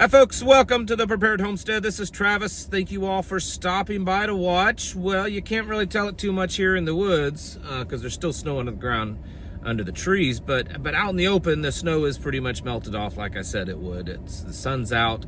Hi folks, welcome to the Prepared Homestead. This is Travis. Thank you all for stopping by to watch. Well, you can't really tell it too much here in the woods because there's still snow on the ground under the trees, but out in the open, the snow is pretty much melted off like I said it would. The sun's out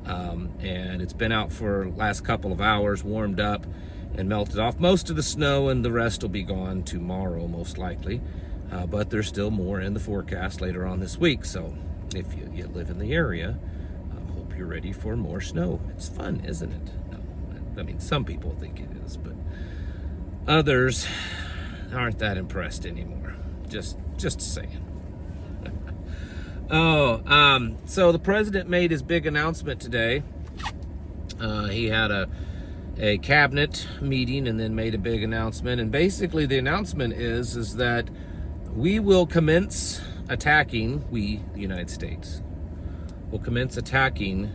and it's been out for the last couple of hours, warmed up and melted off. Most of the snow and the rest will be gone tomorrow most likely, but there's still more in the forecast later on this week. So if you live in the area, you're ready for more snow. It's fun, isn't it? No, I mean, some people think it is, but others aren't that impressed anymore. Just saying. So the president made his big announcement today. He had a cabinet meeting and then made a big announcement. And basically the announcement is that we will commence attacking, the United States, will commence attacking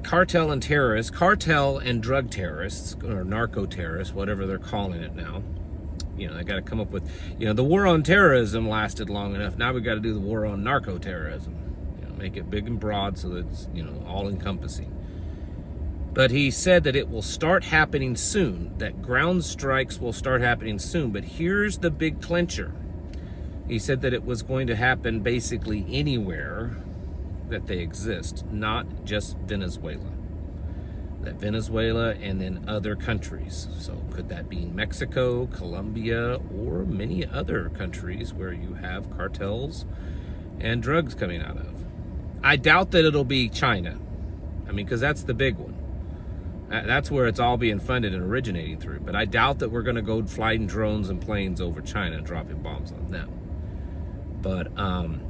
cartel and drug terrorists, or narco terrorists, whatever they're calling it now. You know, they got to come up with, the war on terrorism lasted long enough. Now we got to do the war on narco terrorism. Make it big and broad so that it's, all encompassing. But he said that it will start happening soon, that ground strikes will start happening soon. But here's the big clincher. He said that it was going to happen basically anywhere that they exist, not just Venezuela. That Venezuela and then other countries. So could that be Mexico, Colombia, or many other countries where you have cartels and drugs coming out of? I doubt that it'll be China. I mean, because that's the big one. That's where it's all being funded and originating through. But I doubt that we're going to go flying drones and planes over China and dropping bombs on them. But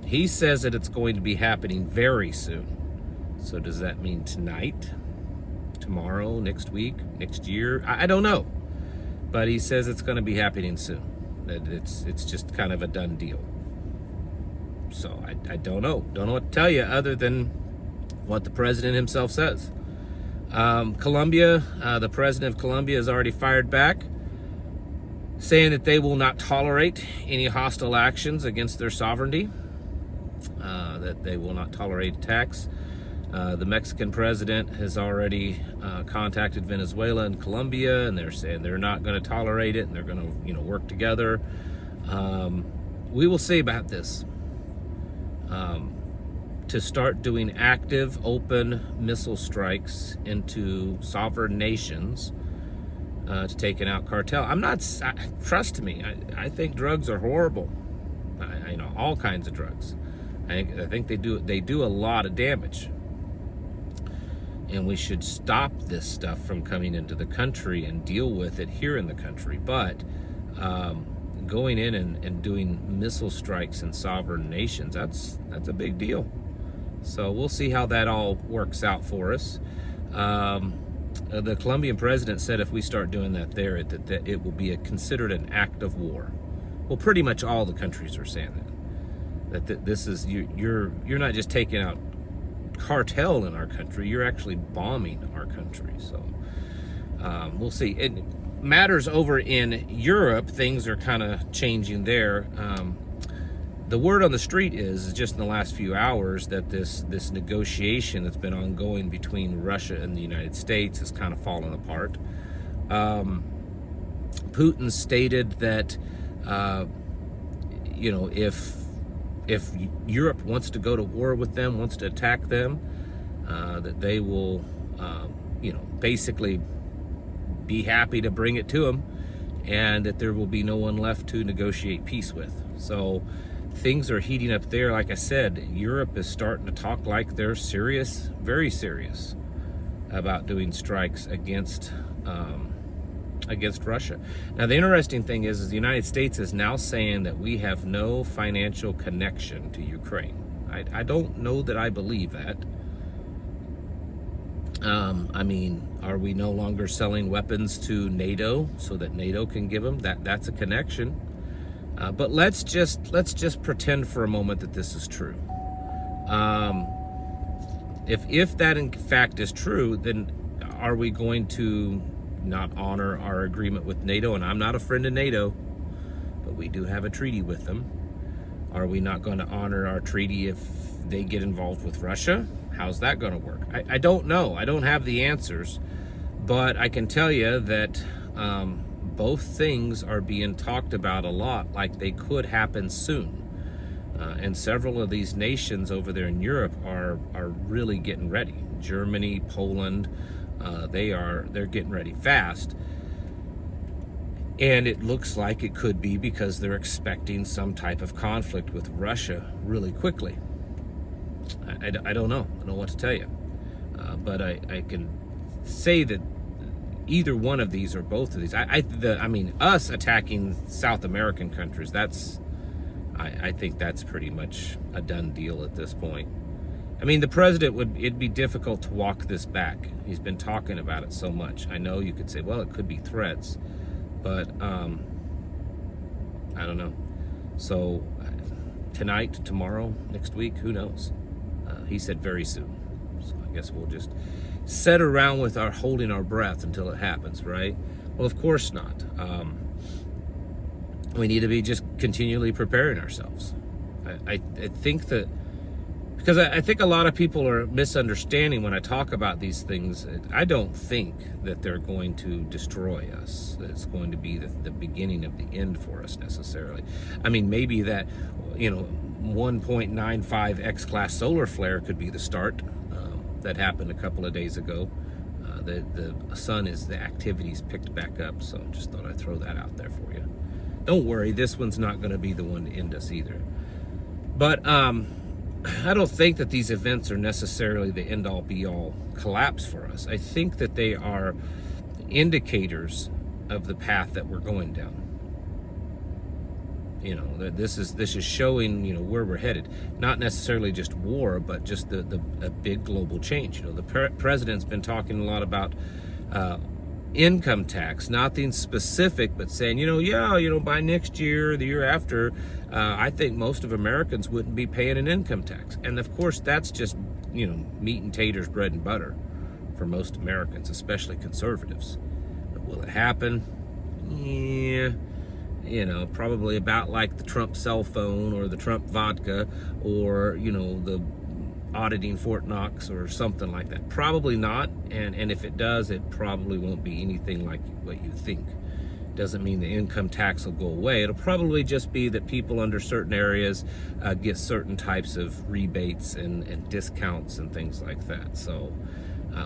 he says that it's going to be happening very soon. So does that mean tonight, tomorrow, next week, next year? I don't know. But he says it's going to be happening soon. That it's just kind of a done deal. So I don't know. Don't know what to tell you other than what the president himself says. Colombia, the president of Colombia has already fired back, saying that they will not tolerate any hostile actions against their sovereignty, that they will not tolerate attacks. The Mexican president has already contacted Venezuela and Colombia, and they're saying they're not going to tolerate it, and they're going to, work together. We will see about this. To start doing active, open missile strikes into sovereign nations, to taking out cartel. Trust me, I think drugs are horrible. All kinds of drugs. I think they do a lot of damage. And we should stop this stuff from coming into the country and deal with it here in the country. But going in and doing missile strikes in sovereign nations, that's a big deal. So we'll see how that all works out for us. The Colombian president said if we start doing that there, that it will be considered an act of war. Well, pretty much all the countries are saying that this is, you're not just taking out cartel in our country, you're actually bombing our country. So we'll see. It matters over in Europe, things are kind of changing there. The word on the street is just in the last few hours that this negotiation that's been ongoing between Russia and the United States has kind of fallen apart. Putin stated that, if Europe wants to go to war with them, wants to attack them, that they will, basically be happy to bring it to them, and that there will be no one left to negotiate peace with. So things are heating up there. Like I said, Europe is starting to talk like they're serious, very serious about doing strikes against Russia. Now, the interesting thing is the United States is now saying that we have no financial connection to Ukraine. I don't know that I believe that. Are we no longer selling weapons to NATO so that NATO can give them? That's a connection. But let's just pretend for a moment that this is true. If that in fact is true, then are we going to not honor our agreement with NATO? And I'm not a friend of NATO, but we do have a treaty with them. Are we not going to honor our treaty if they get involved with Russia? How's that going to work? I don't know. I don't have the answers, but I can tell you that both things are being talked about a lot, like they could happen soon. And several of these nations over there in Europe are really getting ready. Germany, Poland, they're getting ready fast. And it looks like it could be because they're expecting some type of conflict with Russia really quickly. I don't know. I don't know what to tell you. But I can say that either one of these or both of these, I mean, us attacking South American countries, I think that's pretty much a done deal at this point. I mean, the president it'd be difficult to walk this back. He's been talking about it so much. I know you could say, well, it could be threats, but I don't know. So tonight, tomorrow, next week, who knows? He said very soon. So I guess we'll just sit around with holding our breath until it happens, right? Well, of course not. We need to be just continually preparing ourselves. I think that, because I think a lot of people are misunderstanding when I talk about these things. I don't think that they're going to destroy us, that it's going to be the beginning of the end for us necessarily. I mean, maybe that, 1.95 X-class solar flare could be the start. That happened a couple of days ago. The the activity's picked back up, so just thought I'd throw that out there for you. Don't worry, this one's not going to be the one to end us either. But I don't think that these events are necessarily the end-all be-all collapse for us. I think that they are indicators of the path that we're going down. That this is showing, where we're headed. Not necessarily just war, but just a big global change. The president's been talking a lot about income tax, nothing specific, but saying, by next year, the year after, I think most of Americans wouldn't be paying an income tax. And of course, that's just, meat and taters, bread and butter for most Americans, especially conservatives. But will it happen? Yeah. Probably about like the Trump cell phone or the Trump vodka or, the auditing Fort Knox or something like that. Probably not. And if it does, it probably won't be anything like what you think. Doesn't mean the income tax will go away. It'll probably just be that people under certain areas get certain types of rebates and discounts and things like that. So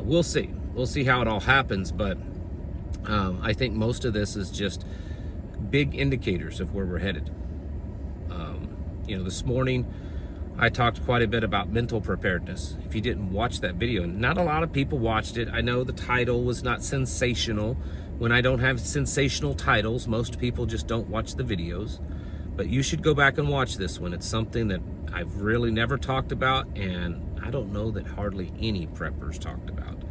we'll see. We'll see how it all happens. But I think most of this is just big indicators of where we're headed. This morning I talked quite a bit about mental preparedness. If you didn't watch that video, and not a lot of people watched it. I know the title was not sensational. When I don't have sensational titles, most people just don't watch the videos. But you should go back and watch this one. It's something that I've really never talked about, and I don't know that hardly any preppers talked about.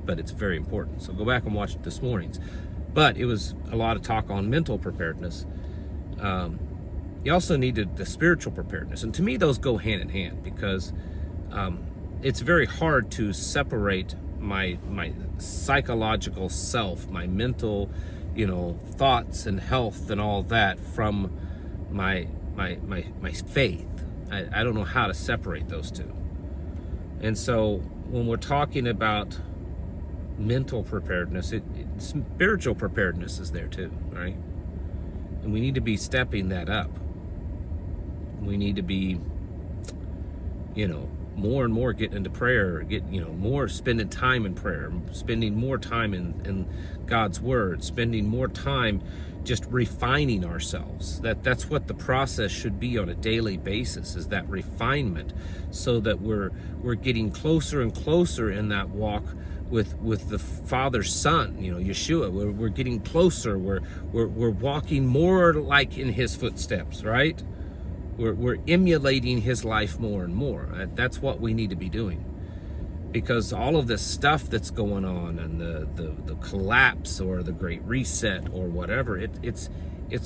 But it's very important. So go back and watch this morning's. But it was a lot of talk on mental preparedness. You also needed the spiritual preparedness. And to me, those go hand in hand, because it's very hard to separate my psychological self, my mental, thoughts and health and all that from my faith. I don't know how to separate those two. And so when we're talking about mental preparedness, spiritual preparedness is there too, right? And we need to be stepping that up. We need to be, more and more getting into prayer, more spending time in prayer, spending more time in God's word, spending more time just refining ourselves. That's what the process should be on a daily basis, is that refinement, so that we're getting closer and closer in that walk with the Father's Son, Yeshua. We're getting closer. We're walking more like in His footsteps, right? We're emulating His life more and more. That's what we need to be doing, because all of this stuff that's going on, and the collapse or the Great Reset or whatever, it's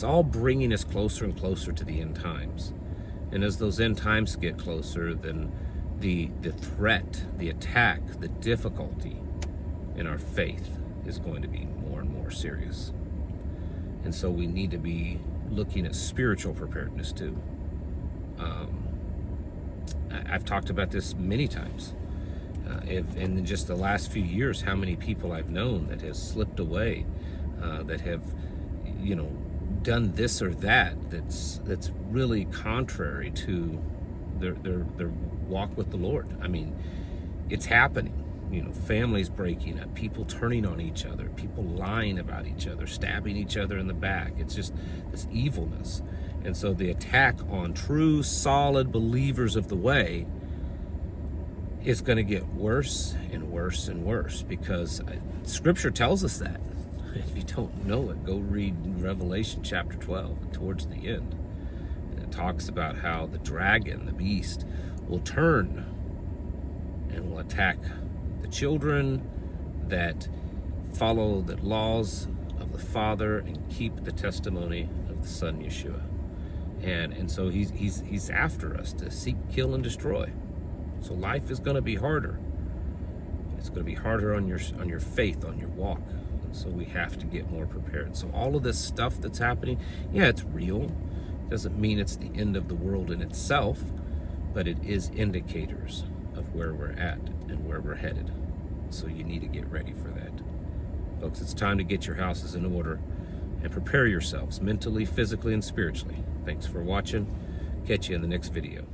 all bringing us closer and closer to the end times. And as those end times get closer, then the threat, the attack, the difficulty in our faith is going to be more and more serious. And so we need to be looking at spiritual preparedness too. I've talked about this many times. If in just the last few years, how many people I've known that have slipped away, that have, done this or that's really contrary to their walk with the Lord. I mean, it's happening. Families breaking up, people turning on each other, people lying about each other, stabbing each other in the back. It's just this evilness. And so the attack on true, solid believers of the way is going to get worse and worse and worse, because Scripture tells us that. If you don't know it, go read Revelation chapter 12 towards the end. And it talks about how the dragon, the beast, will turn and will attack the children that follow the laws of the Father and keep the testimony of the Son Yeshua. And so he's after us to seek, kill, and destroy. So life is going to be harder. It's going to be harder on your faith, on your walk. And so we have to get more prepared. So all of this stuff that's happening, yeah, it's real. Doesn't mean it's the end of the world in itself, but it is indicators of where we're at and where we're headed. So you need to get ready for that. Folks, it's time to get your houses in order and prepare yourselves mentally, physically, and spiritually. Thanks for watching. Catch you in the next video.